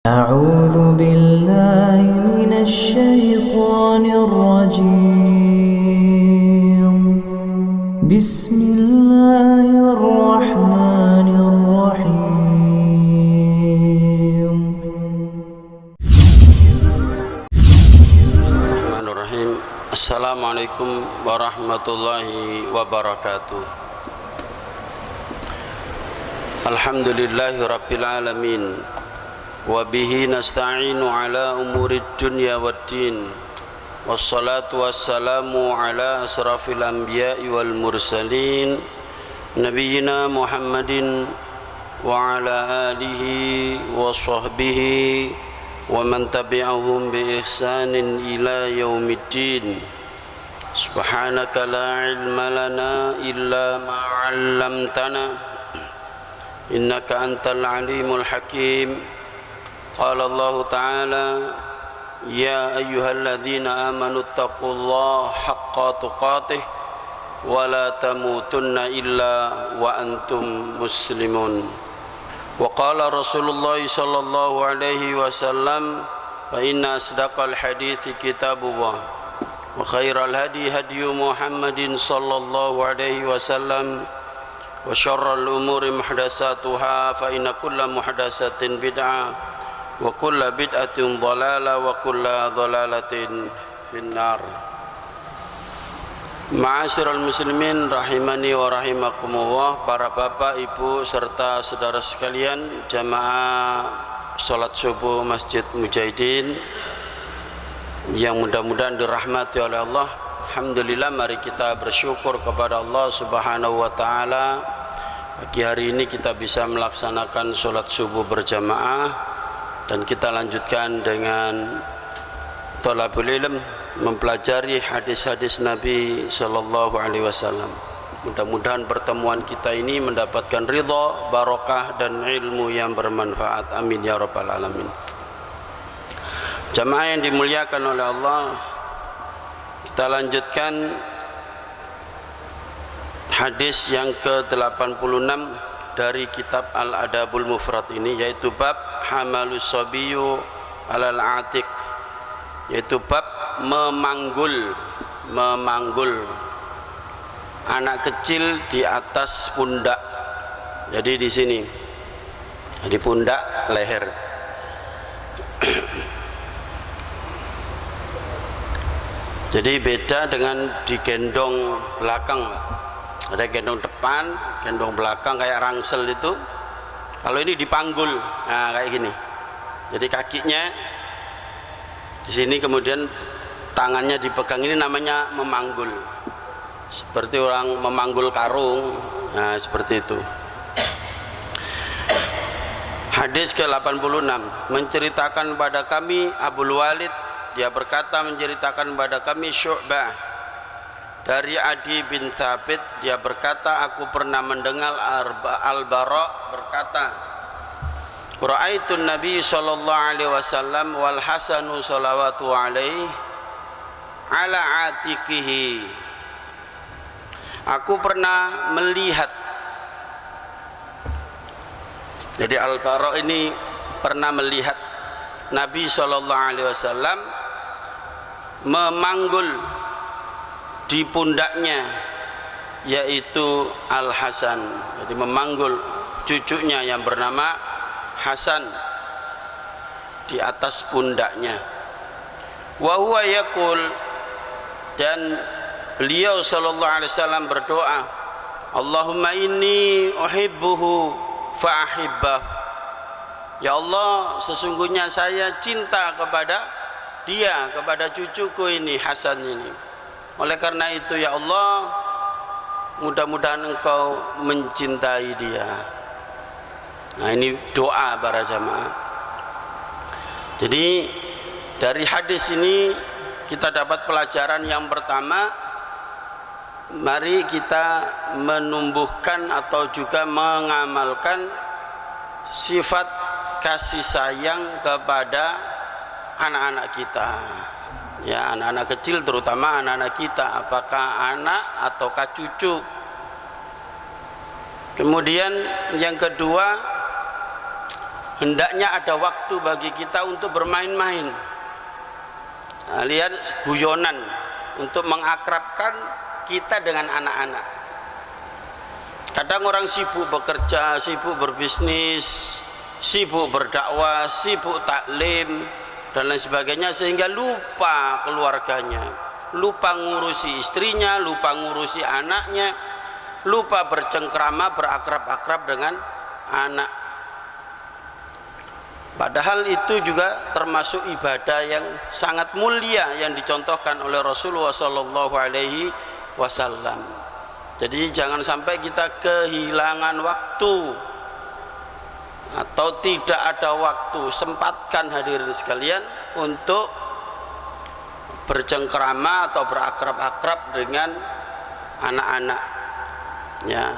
أعوذ بالله من الشيطان الرجيم بسم الله الرحمن الرحيم الرحمن الرحيم السلام عليكم ورحمة الله وبركاته الحمد لله رب العالمين وبه نستعين على أمور الدنيا والدين والصلاة والسلام على أشرف الأنبياء والمرسلين نبينا محمد وعلى آله وصحبه ومن تبعهم بإحسان إلى يوم الدين سبحانك لا علم لنا إلا ما علمتنا إنك أنت العليم الحكيم قال الله تعالى يا أيها الذين آمنوا اتقوا الله حق تقاته ولا تموتن إلا وأنتم مسلمون وقال رسول الله صلى الله عليه وسلم فإن أصدق الحديث كتاب الله وخير الهدي هدي محمد صلى الله عليه وسلم وشر الأمور محدثاتها فإن كل محدثة بدعة وكل بدعة ضلالة وكل ضلالة في النار. Ma'asyiral muslimin rahimani wa rahimakumullah, para bapak, ibu serta saudara sekalian jamaah salat subuh Masjid Mujahidin yang mudah-mudahan dirahmati oleh Allah. Alhamdulillah, mari kita bersyukur kepada Allah Subhanahu wa taala. Pagi hari ini kita bisa melaksanakan salat subuh berjamaah dan kita lanjutkan dengan thalabul ilm, mempelajari hadis-hadis Nabi sallallahu alaihi wasallam. Mudah-mudahan pertemuan kita ini mendapatkan ridha, barokah dan ilmu yang bermanfaat. Amin ya rabbal alamin. Jamaah yang dimuliakan oleh Allah, kita lanjutkan hadis yang ke-86 dari kitab Al-Adabul Mufrad ini, yaitu bab hamalus sabiyyu alal atiq, yaitu bab memanggul anak kecil di atas pundak. Jadi di sini di pundak leher. Jadi beda dengan digendong belakang. Ada gendong depan, gendong belakang kayak rangsel itu. Kalau ini dipanggul, nah kayak gini. Jadi kakinya di sini, kemudian tangannya dipegang, ini namanya memanggul. Seperti orang memanggul karung, nah seperti itu. Hadis ke-86 menceritakan pada kami Abul Walid, dia berkata menceritakan pada kami Syu'bah dari Adi bin Thabit, dia berkata aku pernah mendengar Al-Bara berkata Ra'aitun Nabi sallallahu alaihi wasallam wal Hasanu salawatu alaihi ala atiqihi. Aku pernah melihat, jadi Al-Bara ini pernah melihat Nabi sallallahu alaihi wasallam memanggul di pundaknya, yaitu Al-Hasan. Jadi memanggul cucunya yang bernama Hasan di atas pundaknya. Wa huwa yaqul, dan beliau sallallahu alaihi wasallam berdoa, Allahumma inni uhibbuhu fa ahibbahu. Ya Allah, sesungguhnya saya cinta kepada dia, kepada cucuku ini, Hasan ini. Oleh karena itu ya Allah, mudah-mudahan engkau mencintai dia. Nah ini doa para jamaah. Jadi dari hadis ini kita dapat pelajaran yang pertama, mari kita menumbuhkan atau juga mengamalkan sifat kasih sayang kepada anak-anak kita. Ya, anak-anak kecil, terutama anak-anak kita, apakah anak ataukah cucu. Kemudian yang kedua, hendaknya ada waktu bagi kita untuk bermain-main. Nah, lihat guyonan untuk mengakrabkan kita dengan anak-anak. Kadang orang sibuk bekerja, sibuk berbisnis, sibuk berdakwah, sibuk taklim dan lain sebagainya, sehingga lupa keluarganya, lupa ngurusi istrinya, lupa ngurusi anaknya, lupa bercengkrama, berakrab-akrab dengan anak. Padahal itu juga termasuk ibadah yang sangat mulia yang dicontohkan oleh Rasulullah Sallallahu Alaihi Wasallam. Jadi jangan sampai kita kehilangan waktu atau tidak ada waktu. Sempatkan hadirin sekalian untuk bercengkrama atau berakrab-akrab dengan anak-anak, ya,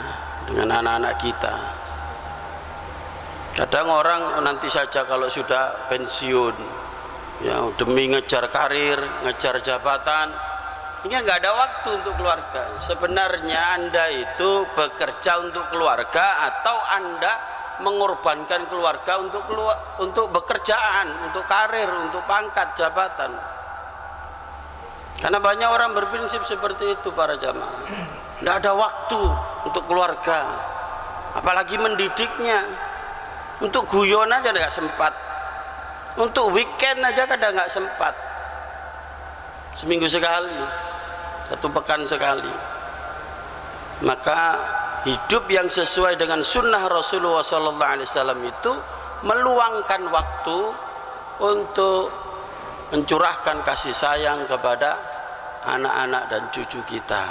dengan anak-anak kita. Kadang orang nanti saja kalau sudah pensiun, ya, demi ngejar karir, ngejar jabatan, ini nggak ada waktu untuk keluarga. Sebenarnya Anda itu bekerja untuk keluarga atau Anda mengorbankan keluarga untuk pekerjaan, untuk karir, untuk pangkat jabatan. Karena banyak orang berprinsip seperti itu para jamaah. Tidak ada waktu untuk keluarga, apalagi mendidiknya. Untuk guyon aja nggak sempat, untuk weekend aja kadang nggak sempat. Seminggu sekali, 1 pekan sekali. Maka hidup yang sesuai dengan sunnah Rasulullah SAW itu meluangkan waktu untuk mencurahkan kasih sayang kepada anak-anak dan cucu kita.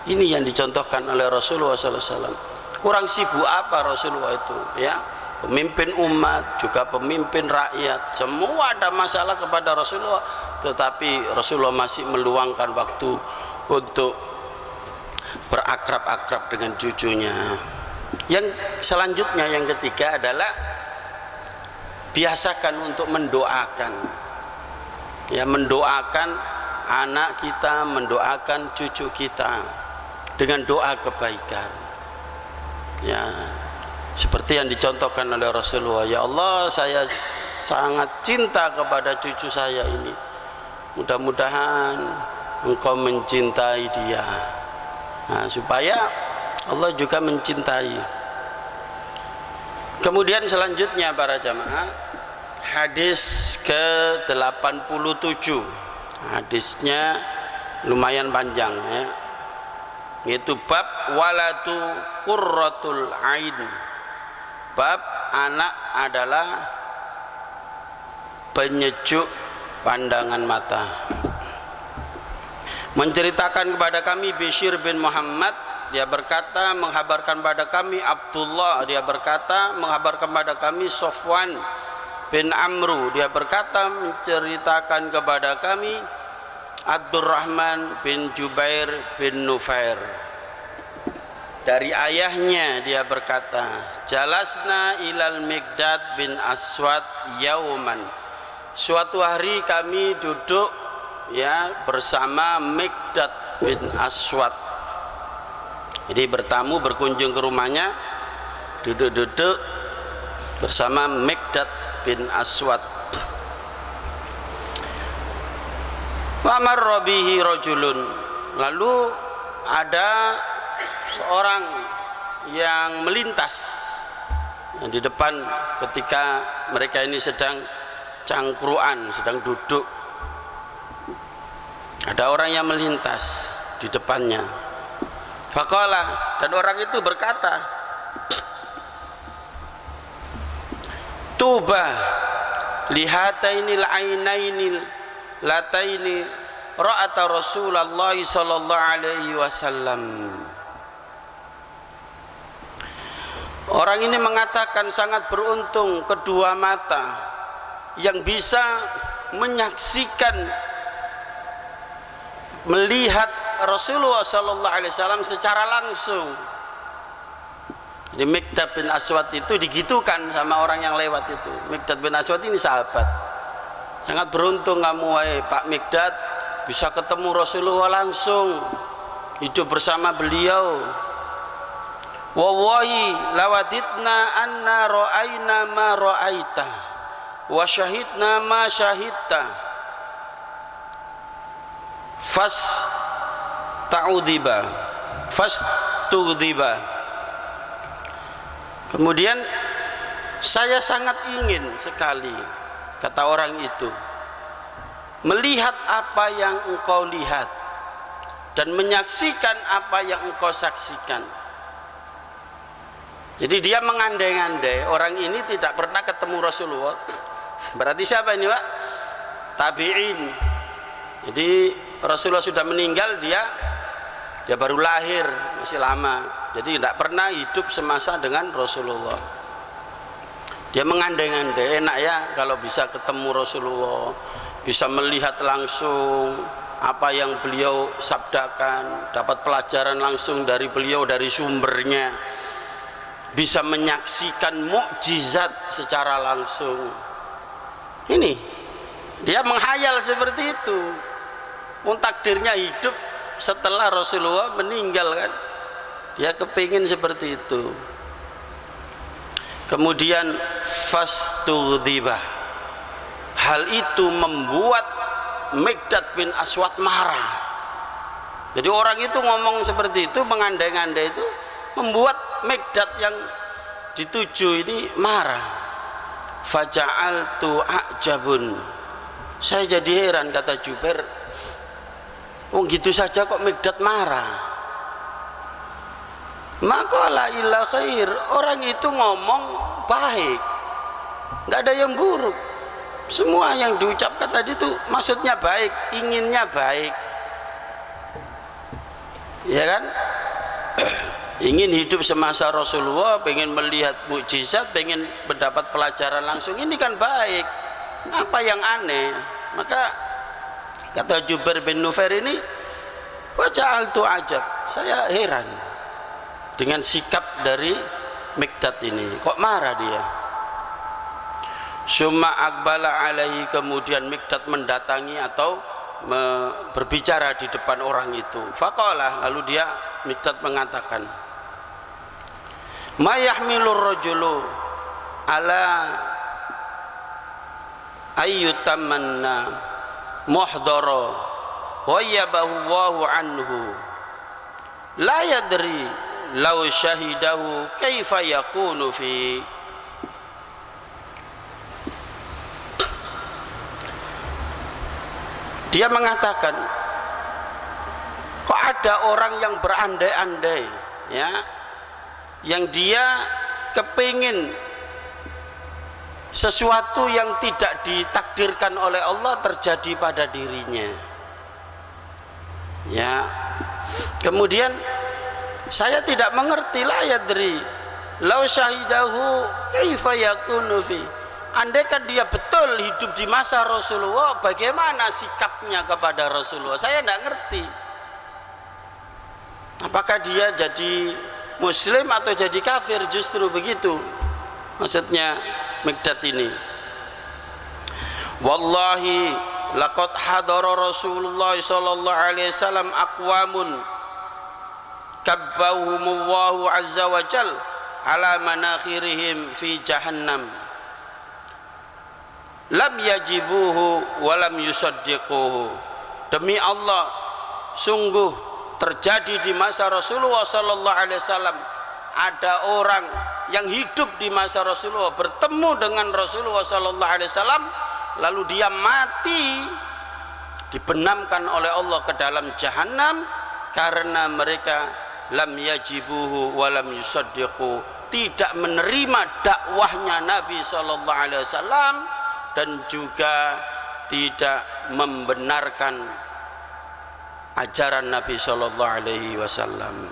Ini yang dicontohkan oleh Rasulullah SAW. Kurang sibuk apa Rasulullah itu, ya? Pemimpin umat, juga pemimpin rakyat, semua ada masalah kepada Rasulullah, tetapi Rasulullah masih meluangkan waktu untuk berakrab-akrab dengan cucunya. Yang selanjutnya, yang ketiga adalah biasakan untuk mendoakan, ya, mendoakan anak kita, mendoakan cucu kita dengan doa kebaikan, ya, seperti yang dicontohkan oleh Rasulullah. Ya Allah, saya sangat cinta kepada cucu saya ini, mudah-mudahan Engkau mencintai dia. Nah, supaya Allah juga mencintai. Kemudian selanjutnya para jamaah, hadis ke-87. Hadisnya lumayan panjang, ya. Itu bab walatu qurratul ain. Bab anak adalah penyejuk pandangan mata. Menceritakan kepada kami Bishr bin Muhammad, dia berkata menghabarkan pada kami Abdullah, dia berkata menghabarkan pada kami Sofwan bin Amru, dia berkata menceritakan kepada kami Abdurrahman bin Jubair bin Nufair. Dari ayahnya dia berkata, jalasna ilal Miqdad bin Aswad yauman. Suatu hari kami duduk, ya, bersama Miqdad bin Aswad. Jadi bertamu, berkunjung ke rumahnya, duduk-duduk bersama Miqdad bin Aswad. Wa marra bihi rajulun. Lalu ada seorang yang melintas di depan ketika mereka ini sedang cangkruan, sedang duduk. Ada orang yang melintas di depannya. Faqala, dan orang itu berkata, Tuba lihatainil ainainil lataini ra'ata Rasulullah sallallahu alaihi wasallam. Orang ini mengatakan sangat beruntung kedua mata yang bisa menyaksikan, melihat Rasulullah sallallahu alaihi wasallam secara langsung. Jadi Miqdad bin Aswad itu digitukan sama orang yang lewat itu. Miqdad bin Aswad ini sahabat. Sangat beruntung kamu wahai Pak Miqdad bisa ketemu Rasulullah langsung, hidup bersama beliau. wallahi lawaditna anna ra'ayna ma ra'aita wa syahidna ma syahidta fastughdiba. Kemudian saya sangat ingin sekali, kata orang itu, melihat apa yang engkau lihat dan menyaksikan apa yang engkau saksikan. Jadi dia mengandai-andai orang ini tidak pernah ketemu Rasulullah. Berarti siapa ini, Pak? Tabi'in. Jadi Rasulullah sudah meninggal, dia baru lahir, masih lama. Jadi tidak pernah hidup semasa dengan Rasulullah. Dia mengandai-andai, enak ya kalau bisa ketemu Rasulullah, bisa melihat langsung apa yang beliau sabdakan, dapat pelajaran langsung dari beliau, dari sumbernya, bisa menyaksikan mukjizat secara langsung. Ini dia menghayal seperti itu. Takdirnya hidup setelah Rasulullah meninggal kan, dia kepingin seperti itu. Kemudian fastughdiba, hal itu membuat Miqdad bin Aswad marah. Jadi orang itu ngomong seperti itu, mengandai-andai itu, membuat Miqdad yang dituju ini marah. Faja'altu a'jabun, saya jadi heran, kata Jubair, gitu saja kok Miqdad marah. Maka la illa khair, orang itu ngomong baik, nggak ada yang buruk. Semua yang diucapkan tadi itu maksudnya baik, inginnya baik, ya kan? Ingin hidup semasa Rasulullah, pengen melihat mukjizat, pengen mendapat pelajaran langsung, ini kan baik. Apa yang aneh? Maka kata Jubair bin Nufair ini, waja'altu ajab, saya heran dengan sikap dari Miqdad ini, kok marah dia. Summa aqbala alaihi, kemudian Miqdad mendatangi atau berbicara di depan orang itu. Faqala, lalu dia Miqdad mengatakan, ma yahmilur rajulu ala ayyutamanna muhdara wa yabahu anhu la yadri law syahidahu kaifa yakunu fi. Dia mengatakan, kok ada orang yang berandai-andai, ya, yang dia kepingin sesuatu yang tidak ditakdirkan oleh Allah terjadi pada dirinya, ya. Kemudian saya tidak mengerti, la yadri law syahidahu kaifa yakunu fi. Andaikan dia betul hidup di masa Rasulullah, bagaimana sikapnya kepada Rasulullah? Saya tidak ngerti. Apakah dia jadi Muslim atau jadi kafir? Justru begitu maksudnya Miqdad ini. Wallahi laqad hadara Rasulullah sallallahu alaihi wasallam aqwamun kabbahumullahu azza wa jal ala manakhirihim fi jahannam lam yajibuhu wa lam yusaddiquhu. Demi Allah, sungguh terjadi di masa Rasulullah sallallahu alaihi wasallam, ada orang yang hidup di masa Rasulullah, bertemu dengan Rasulullah sallallahu alaihi wasallam, lalu dia mati, dibenamkan oleh Allah ke dalam jahanam karena mereka lam yajibuhu wa lam yusaddiqu, tidak menerima dakwahnya Nabi sallallahu alaihi wasallam dan juga tidak membenarkan ajaran Nabi sallallahu alaihi wasallam.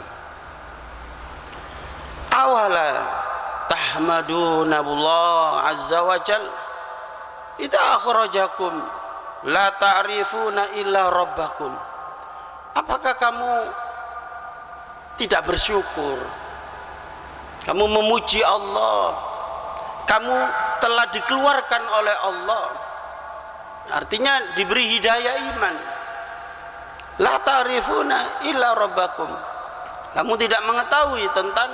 Awala tahmaduna Allah azza wa jal idza akhrajakum la ta'rifuna illa rabbakum. Apakah kamu tidak bersyukur? Kamu memuji Allah, kamu telah dikeluarkan oleh Allah, artinya diberi hidayah iman. La ta'rifuna illa rabbakum, kamu tidak mengetahui tentang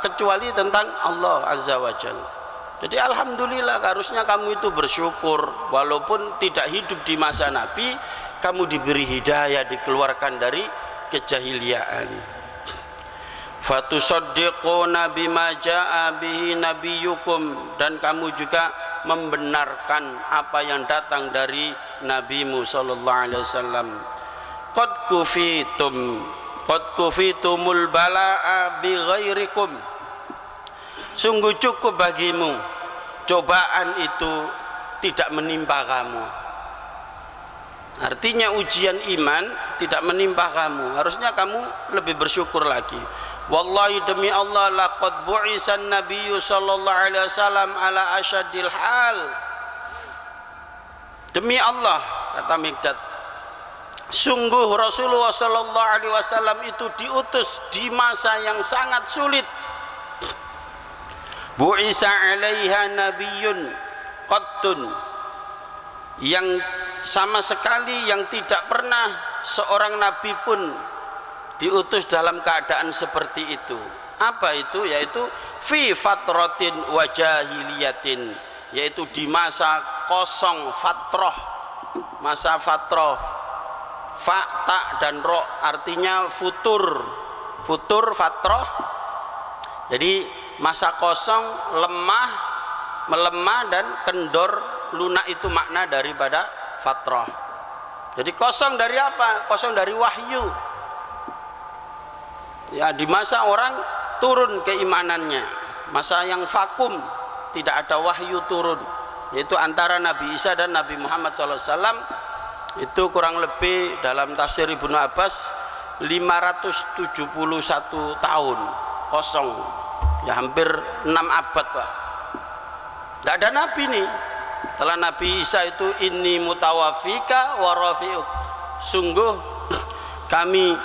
kecuali tentang Allah Azza wa Jalla. Jadi alhamdulillah, harusnya kamu itu bersyukur walaupun tidak hidup di masa Nabi, kamu diberi hidayah, dikeluarkan dari kejahiliaan. Fatusaddiquna bima jaa bihi nabiyyukum, dan kamu juga membenarkan apa yang datang dari nabimu sallallahu alaihi wasallam. Qad kufitumul balaa bi ghairikum, sungguh cukup bagimu cobaan itu tidak menimpa kamu. Artinya ujian iman tidak menimpa kamu, harusnya kamu lebih bersyukur lagi. Wallahi, demi Allah, laqad bu'isan nabiyyu sallallahu alaihi wasallam ala asyadil hal. Demi Allah, kata Mikdad, sungguh Rasulullah sallallahu alaihi wasallam itu diutus di masa yang sangat sulit. Bu'isa 'alaiha nabiyyun qattun, yang sama sekali yang tidak pernah seorang nabi pun diutus dalam keadaan seperti itu. Apa itu? Yaitu fi fatratin wa jahiliyatin, yaitu di masa kosong, fatroh, masa fatroh, fa, ta dan ro artinya futur, fatroh. Jadi masa kosong, lemah, melemah dan kendor, lunak itu makna daripada fatrah. Jadi kosong dari apa? Kosong dari wahyu. Ya, di masa orang turun keimanannya, masa yang vakum, tidak ada wahyu turun, yaitu antara Nabi Isa dan Nabi Muhammad SAW. Itu kurang lebih dalam tafsir Ibnu Abbas 571 tahun kosong, ya hampir 6 abad Pak. Tidak ada Nabi nih. Setelah Nabi Isa itu inni mutawafika wa rafi'uk, sungguh kami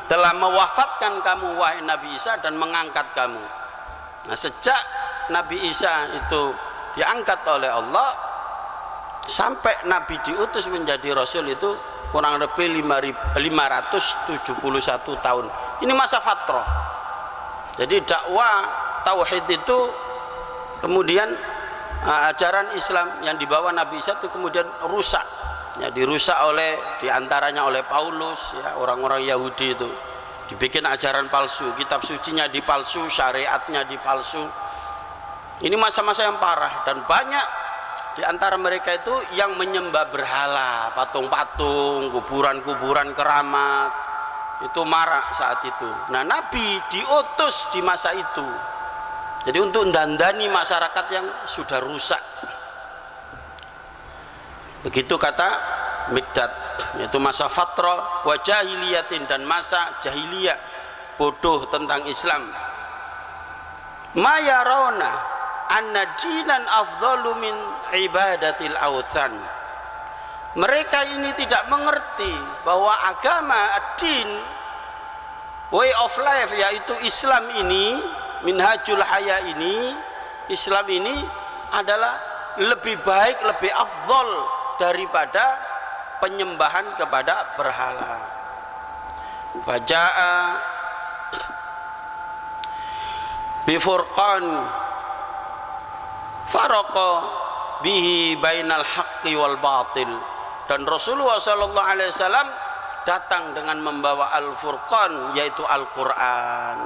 telah mewafatkan kamu wahai Nabi Isa dan mengangkat kamu. Nah, sejak Nabi Isa itu diangkat oleh Allah sampai Nabi diutus menjadi Rasul itu kurang lebih 571 tahun. Ini masa fatrah. Jadi dakwah tauhid itu kemudian ajaran Islam yang dibawa Nabi Isa itu kemudian rusak, ya, dirusak oleh diantaranya oleh Paulus, ya, orang-orang Yahudi itu dibikin ajaran palsu, kitab sucinya dipalsu, syariatnya dipalsu. Ini masa-masa yang parah, dan banyak diantara mereka itu yang menyembah berhala, patung-patung, kuburan-kuburan keramat, itu marak saat itu. Nah, Nabi diutus di masa itu, jadi untuk mendandani masyarakat yang sudah rusak. Begitu kata Mikdad, yaitu masa fatrah wa jahiliyatin, dan masa jahiliyah, bodoh tentang Islam. Ma yarawna anna dinan afdalu min ibadatil awthan. Mereka ini tidak mengerti bahwa agama, din, way of life, yaitu Islam ini, minhajul haya ini, Islam ini adalah lebih baik, lebih afdol daripada penyembahan kepada berhala. Faja'a bifurqan faraqa bihi bainal haqqi wal batil, dan Rasulullah sallallahu alaihi wasallam datang dengan membawa al-furqan, yaitu Al-Qur'an,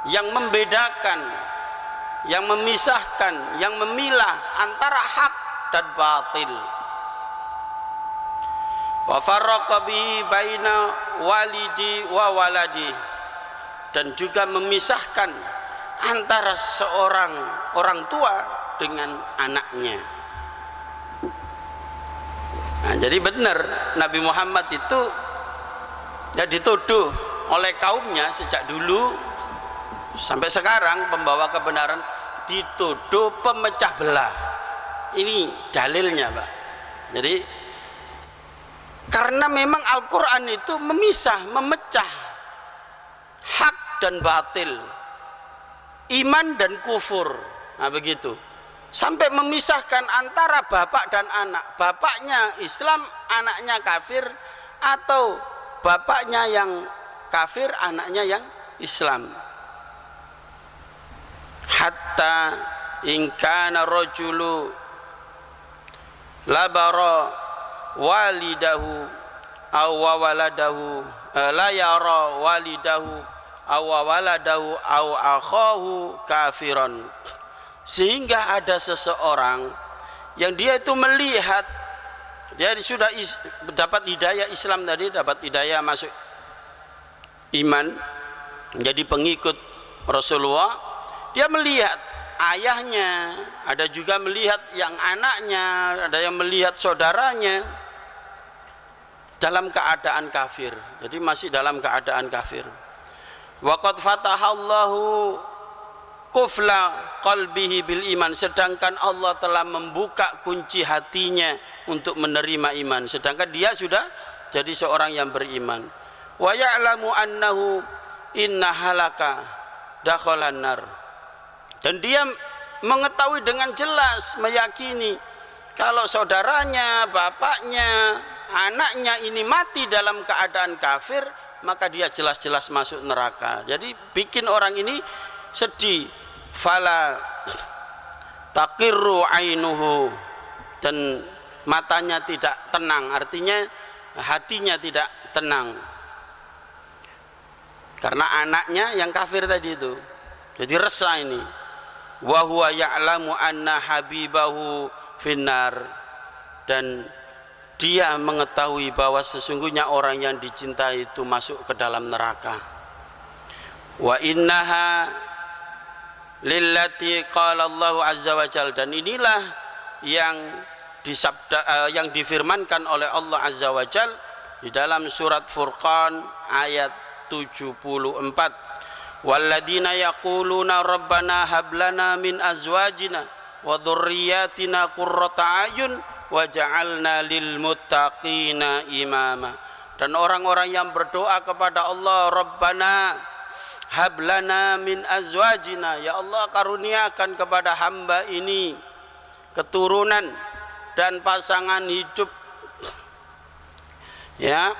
yang membedakan, yang memisahkan, yang memilah antara hak dan batil. Wa farraqa bihi baina walidi wa waladi, dan juga memisahkan antara seorang orang tua dengan anaknya. Nah, jadi benar Nabi Muhammad itu ya dituduh oleh kaumnya sejak dulu sampai sekarang, pembawa kebenaran, dituduh pemecah belah. Ini dalilnya, Pak. Jadi karena memang Al-Quran itu memisah, memecah hak dan batil, iman dan kufur. Nah, begitu. Sampai memisahkan antara bapak dan anak, bapaknya Islam, anaknya kafir, atau bapaknya yang kafir, anaknya yang Islam. hatta in kana rajulu labara walidahu aw waladahu la yara walidahu aw waladahu aw akhahu kafiran. Sehingga ada seseorang yang dia itu melihat, dia sudah dapat hidayah Islam tadi, dapat hidayah masuk iman, menjadi pengikut Rasulullah. Dia melihat ayahnya, ada juga melihat yang anaknya, ada yang melihat saudaranya dalam keadaan kafir. Jadi masih dalam keadaan kafir. Wa qad fatahallahu qufla qalbihi bil iman, sedangkan Allah telah membuka kunci hatinya untuk menerima iman, sedangkan dia sudah jadi seorang yang beriman. Wa ya'lamu annahu inna halaka dakhalan nar, dan dia mengetahui dengan jelas, meyakini kalau saudaranya, bapaknya, anaknya ini mati dalam keadaan kafir, maka dia jelas-jelas masuk neraka. Jadi bikin orang ini sedih. Fala taqirru ainuhu, dan matanya tidak tenang, artinya hatinya tidak tenang karena anaknya yang kafir tadi itu. Jadi resah ini. Wa huwa ya'lamu anna habibahu finnar, dan dia mengetahui bahwa sesungguhnya orang yang dicintai itu masuk ke dalam neraka. Wa innaha lillati qala Allah azza wa jalla, dan inilah yang yang difirmankan oleh Allah azza wa jalla di dalam surat Furqan ayat 74. Walladzina yaquluna rabbana hab lana min azwajina wa dzurriyyatina qurrata a'yun waj'alna lil muttaqina imama. Dan orang-orang yang berdoa kepada Allah, Rabbana hablana min azwajina, ya Allah karuniakan kepada hamba ini keturunan dan pasangan hidup, ya,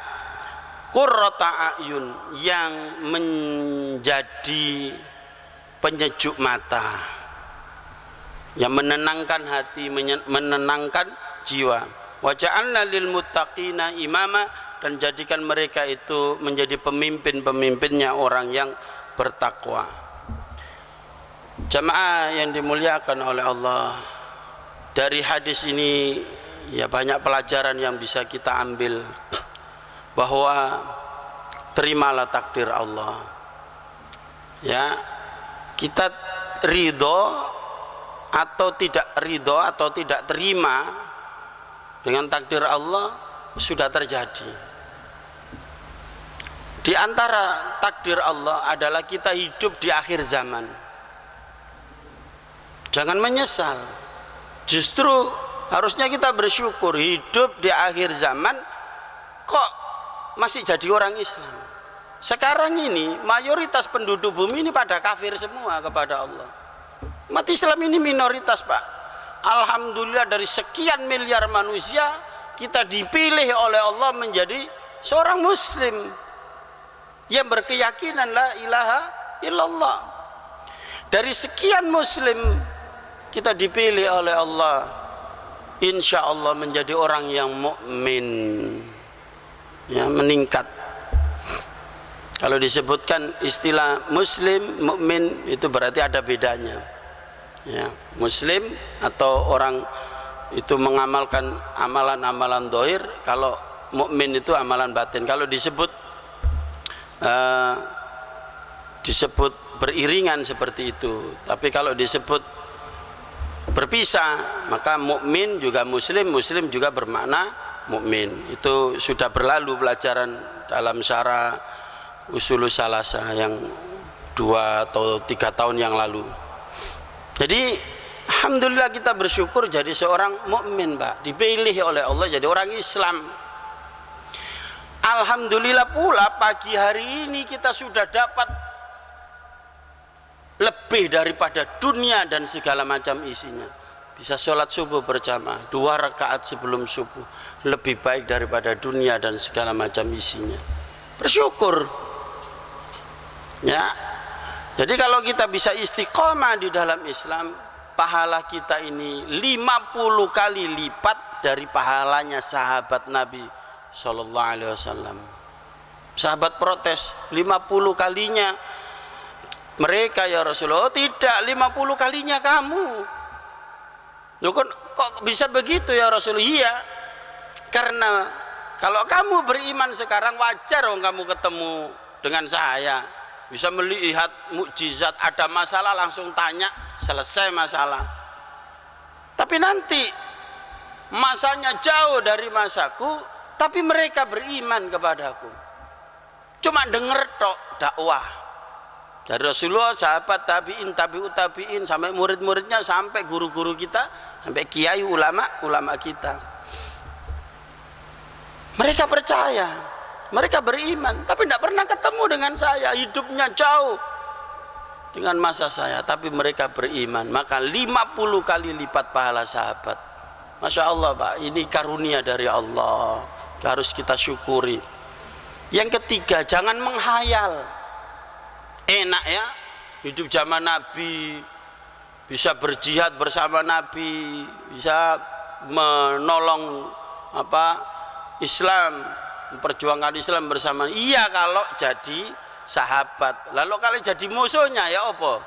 qurrata a'yun, yang menjadi penyejuk mata, yang menenangkan hati, menenangkan jiwa. Wa ja'alna lil muttaqina imama, dan jadikan mereka itu menjadi pemimpin-pemimpinnya orang yang bertakwa. Jamaah yang dimuliakan oleh Allah, dari hadis ini ya banyak pelajaran yang bisa kita ambil, bahwa terimalah takdir Allah. Ya, kita ridho atau tidak ridho atau tidak terima dengan takdir Allah sudah terjadi. Di antara takdir Allah adalah kita hidup di akhir zaman. Jangan menyesal, justru harusnya kita bersyukur hidup di akhir zaman kok masih jadi orang Islam. Sekarang ini mayoritas penduduk bumi ini pada kafir semua kepada Allah. Umat Islam ini minoritas, Pak. Alhamdulillah dari sekian miliar manusia kita dipilih oleh Allah menjadi seorang muslim yang berkeyakinan la ilaha illallah. Dari sekian muslim kita dipilih oleh Allah, insya Allah menjadi orang yang mukmin, ya, meningkat. Kalau disebutkan istilah muslim, mukmin, itu berarti ada bedanya, ya. Muslim atau orang itu mengamalkan amalan-amalan dohir, kalau mukmin itu amalan batin. Kalau disebut beriringan seperti itu, tapi kalau disebut berpisah, maka mukmin juga muslim, muslim juga bermakna mukmin. Itu sudah berlalu pelajaran dalam syarah Usulus Salasa yang 2 atau 3 tahun yang lalu. Jadi alhamdulillah kita bersyukur jadi seorang mukmin, Pak, dipilih oleh Allah jadi orang Islam. Alhamdulillah pula pagi hari ini kita sudah dapat lebih daripada dunia dan segala macam isinya. Bisa sholat subuh berjamaah 2 rakaat sebelum subuh, lebih baik daripada dunia dan segala macam isinya. Bersyukur, ya. Jadi kalau kita bisa istiqomah di dalam Islam, pahala kita ini 50 kali lipat dari pahalanya sahabat Nabi Sallallahu Alaihi Wasallam. Sahabat protes, 50 kalinya mereka ya Rasulullah. Oh tidak, 50 kalinya kamu. Loh, kok bisa begitu ya Rasulullah? Iya, karena kalau kamu beriman sekarang, wajar dong kamu ketemu dengan saya, bisa melihat mukjizat, ada masalah langsung tanya, selesai masalah. Tapi nanti masanya jauh dari masaku, tapi mereka beriman kepadaku, cuma denger tok dakwah dari Rasulullah, sahabat, tabi'in, tabi'ut tabi'in, sampai murid-muridnya, sampai guru-guru kita, sampai kiai, ulama kita. Mereka percaya, mereka beriman, tapi tidak pernah ketemu dengan saya, hidupnya jauh dengan masa saya, tapi mereka beriman. Maka 50 kali lipat pahala sahabat. Masya Allah Pak, ini karunia dari Allah, harus kita syukuri. Yang ketiga, jangan menghayal. Enak ya hidup zaman Nabi, bisa berjihad bersama Nabi, bisa menolong Islam, memperjuangkan Islam bersama. Iya kalau jadi sahabat. Lalu kalau jadi musuhnya ya apa?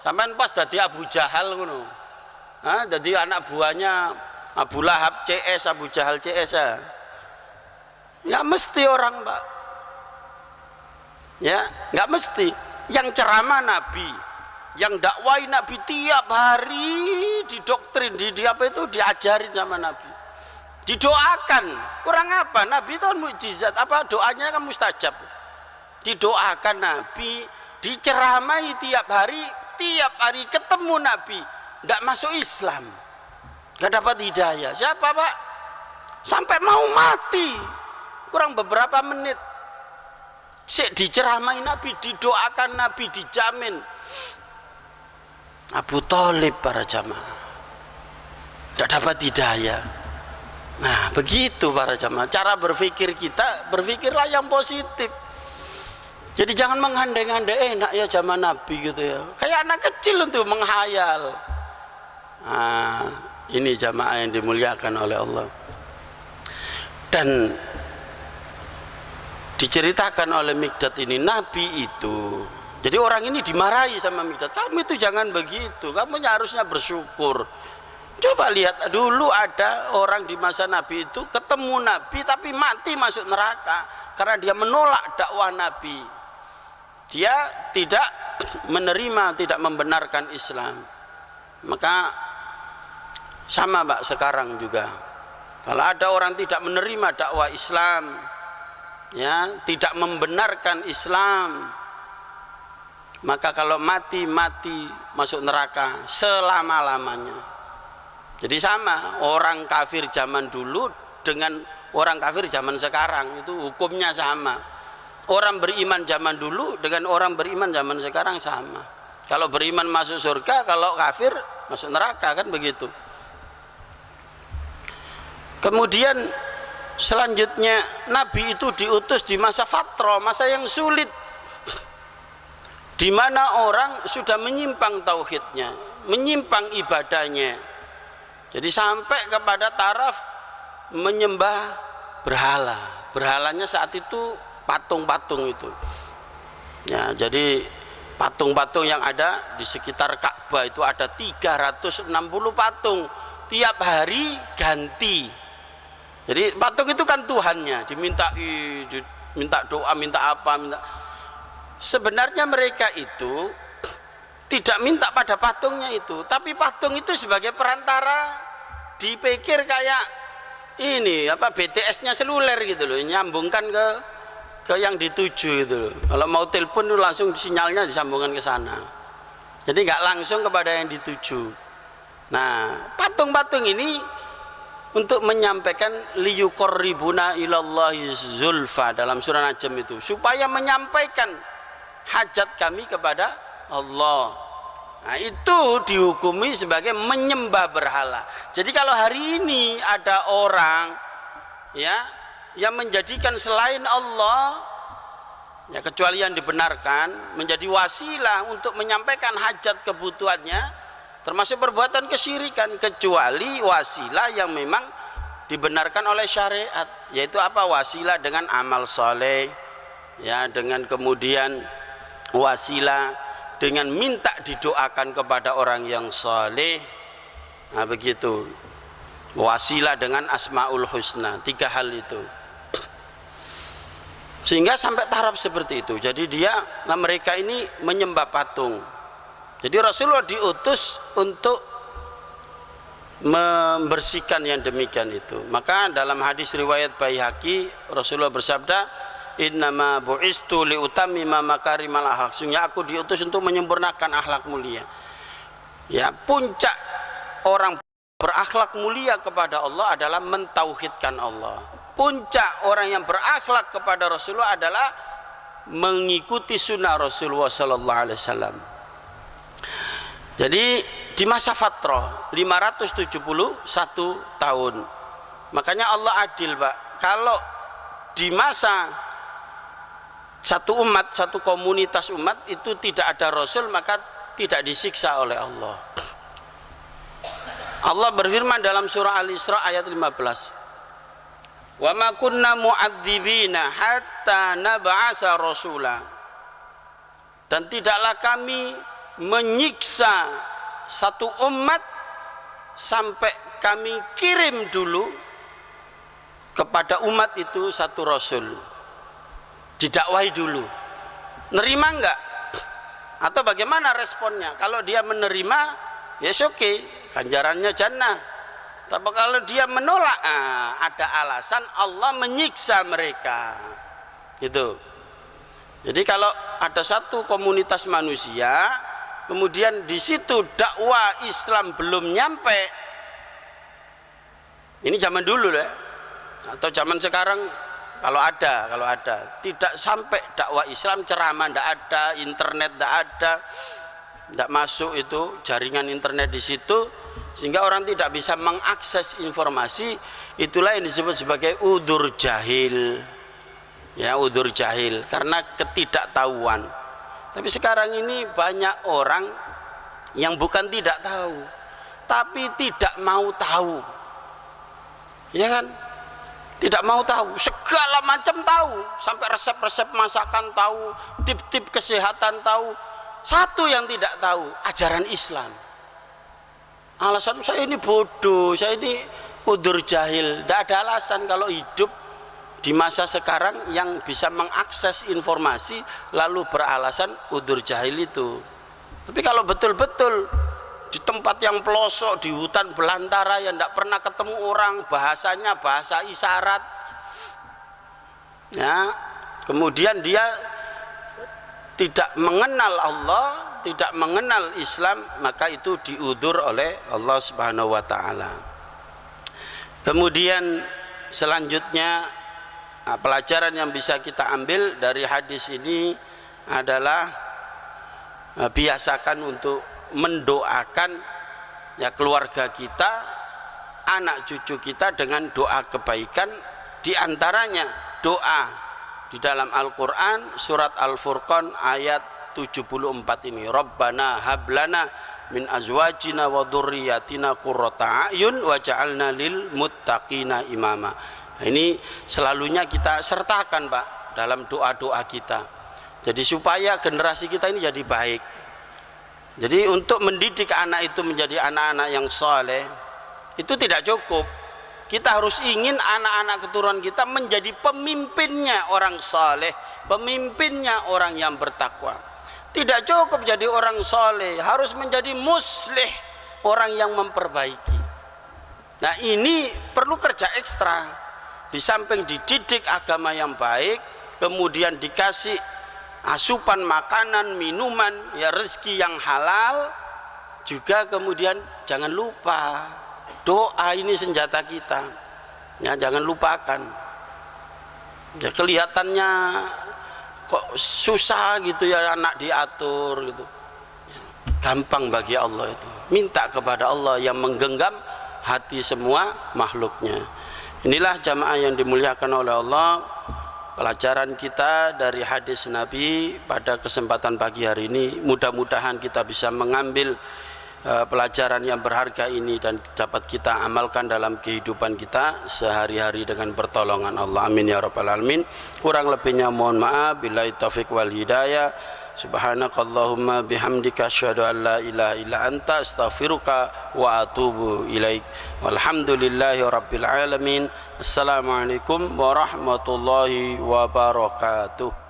Sampai pas jadi Abu Jahal ngono. Jadi anak buahnya Abu Lahab CS, Abu Jahal CS ya. Nggak mesti orang Pak. Ya, nggak mesti. Yang ceramah Nabi, yang dakwai Nabi tiap hari didoktrin, diajarin sama Nabi, didoakan. Kurang apa? Nabi itu kan mukjizat, doanya kan mustajab. Didoakan Nabi, diceramai tiap hari ketemu Nabi, nggak masuk Islam, nggak dapat hidayah. Siapa Pak? Sampai mau mati, kurang beberapa menit, diceramai Nabi, didoakan Nabi, dijamin. Abu Thalib para jamaah tidak dapat hidayah. Nah begitu para jamaah, cara berpikir kita, berpikirlah yang positif. Jadi jangan mengandai-andai enak ya zaman Nabi gitu ya, kayak anak kecil untuk menghayal. Nah ini jamaah yang dimuliakan oleh Allah. Dan diceritakan oleh Mikdad ini, Nabi itu, jadi orang ini dimarahi sama Mikdad, kamu itu jangan begitu, kamu harusnya bersyukur. Coba lihat dulu, ada orang di masa Nabi itu ketemu Nabi tapi mati masuk neraka karena dia menolak dakwah Nabi, dia tidak menerima, tidak membenarkan Islam. Maka sama Pak sekarang juga, kalau ada orang tidak menerima dakwah Islam, ya, tidak membenarkan Islam, maka kalau mati masuk neraka selama-lamanya. Jadi sama, orang kafir zaman dulu dengan orang kafir zaman sekarang itu hukumnya sama. Orang beriman zaman dulu dengan orang beriman zaman sekarang sama. Kalau beriman masuk surga, kalau kafir masuk neraka, kan begitu. Kemudian selanjutnya Nabi itu diutus di masa fatrah, masa yang sulit, di mana orang sudah menyimpang tauhidnya, menyimpang ibadahnya. Jadi sampai kepada taraf menyembah berhala. Berhalanya saat itu patung-patung itu. Ya, jadi patung-patung yang ada di sekitar Ka'bah itu ada 360 patung. Tiap hari ganti. Jadi patung itu kan Tuhannya, diminta doa, minta apa, Sebenarnya mereka itu tidak minta pada patungnya itu, tapi patung itu sebagai perantara, dipikir kayak ini BTS-nya seluler gitu loh, nyambungkan ke yang dituju gitu loh. Kalau mau telepon itu langsung sinyalnya disambungkan ke sana. Jadi nggak langsung kepada yang dituju. Nah, patung-patung ini untuk menyampaikan liyuqarribuna ilallahi zulfa dalam surah Najm itu, supaya menyampaikan hajat kami kepada Allah. Nah, itu dihukumi sebagai menyembah berhala. Jadi kalau hari ini ada orang ya yang menjadikan selain Allah ya kecuali yang dibenarkan, menjadi wasilah untuk menyampaikan hajat kebutuhannya, termasuk perbuatan kesyirikan, kecuali wasilah yang memang dibenarkan oleh syariat, yaitu apa? Wasilah dengan amal soleh, ya, dengan kemudian wasilah dengan minta didoakan kepada orang yang soleh, nah begitu. Wasilah dengan asmaul husna, 3 hal itu, sehingga sampai taraf seperti itu. Jadi mereka ini menyembah patung. Jadi Rasulullah diutus untuk membersihkan yang demikian itu. Maka dalam hadis riwayat Baihaqi, Rasulullah bersabda, innama bu'istu liutammima makarimal akhlak, sesungguhnya aku diutus untuk menyempurnakan akhlak mulia. Ya, puncak orang berakhlak mulia kepada Allah adalah mentauhidkan Allah. Puncak orang yang berakhlak kepada Rasulullah adalah mengikuti sunnah Rasulullah sallallahu alaihi wasallam. Jadi di masa fatrah 571 tahun. Makanya Allah adil, Pak. Kalau di masa satu umat, satu komunitas umat itu tidak ada Rasul, maka tidak disiksa oleh Allah. Allah berfirman dalam surah Al-Isra ayat 15, wa ma kunna mu'adzibina hatta nab'asa rasula, dan tidaklah kami menyiksa satu umat sampai kami kirim dulu kepada umat itu satu rasul, didakwahi dulu. Nerima enggak? Atau bagaimana responnya? Kalau dia menerima, yes oke, ganjarannya jannah. Tapi kalau dia menolak, ada alasan Allah menyiksa mereka, gitu. Jadi kalau ada satu komunitas manusia, kemudian di situ dakwah Islam belum nyampe, ini zaman dulu ya, atau zaman sekarang kalau ada, tidak sampai dakwah Islam, ceramah tidak ada, internet tidak ada, tidak masuk itu jaringan internet di situ, sehingga orang tidak bisa mengakses informasi. Itulah yang disebut sebagai udzur jahil, ya, udzur jahil, karena ketidaktahuan. Tapi sekarang ini banyak orang yang bukan tidak tahu, tapi tidak mau tahu, ya kan? Tidak mau tahu, segala macam tahu, sampai resep-resep masakan tahu, tip-tip kesehatan tahu. Satu yang tidak tahu, ajaran Islam. Alasan saya ini bodoh, saya ini udzur jahil. Tidak ada alasan kalau hidup di masa sekarang yang bisa mengakses informasi lalu beralasan udzur jahil itu. Tapi kalau betul-betul di tempat yang pelosok, di hutan belantara yang tidak pernah ketemu orang, bahasanya bahasa isyarat, ya, kemudian dia tidak mengenal Allah, tidak mengenal Islam, maka itu diudzur oleh Allah Subhanahu wa taala. Kemudian selanjutnya, pelajaran yang bisa kita ambil dari hadis ini adalah biasakan untuk mendoakan, ya, keluarga kita, anak cucu kita dengan doa kebaikan. Di antaranya doa di dalam Al-Quran surat Al-Furqan ayat 74 ini, Rabbana hablana min azwajina wa dzurriyyatina qurrata a'yun waj'alna lil muttaqina imama. Ini selalunya kita sertakan, Pak, dalam doa-doa kita. Jadi supaya generasi kita ini jadi baik. Jadi untuk mendidik anak itu menjadi anak-anak yang soleh itu tidak cukup. Kita harus ingin anak-anak keturunan kita menjadi pemimpinnya orang soleh, pemimpinnya orang yang bertakwa. Tidak cukup jadi orang soleh, harus menjadi muslih, orang yang memperbaiki. Nah, ini perlu kerja ekstra. Di samping dididik agama yang baik, kemudian dikasih asupan makanan, minuman, ya, rezeki yang halal, juga kemudian jangan lupa doa, ini senjata kita, ya, jangan lupakan. Ya, kelihatannya kok susah gitu ya anak diatur gitu, gampang bagi Allah itu. Minta kepada Allah yang menggenggam hati semua makhluknya. Inilah jamaah yang dimuliakan oleh Allah. pelajaran kita dari hadis Nabi pada kesempatan pagi hari ini. Mudah-mudahan kita bisa mengambil pelajaran yang berharga ini dan dapat kita amalkan dalam kehidupan kita sehari-hari dengan pertolongan Allah. Amin ya rabbal alamin. Kurang lebihnya mohon maaf. Billahi taufik wal hidayah. Subhanakallahumma bihamdika asyhadu an la ilaha illa anta astaghfiruka wa atubu ilaik. Walhamdulillahi rabbil alamin. Assalamualaikum warahmatullahi wabarakatuh.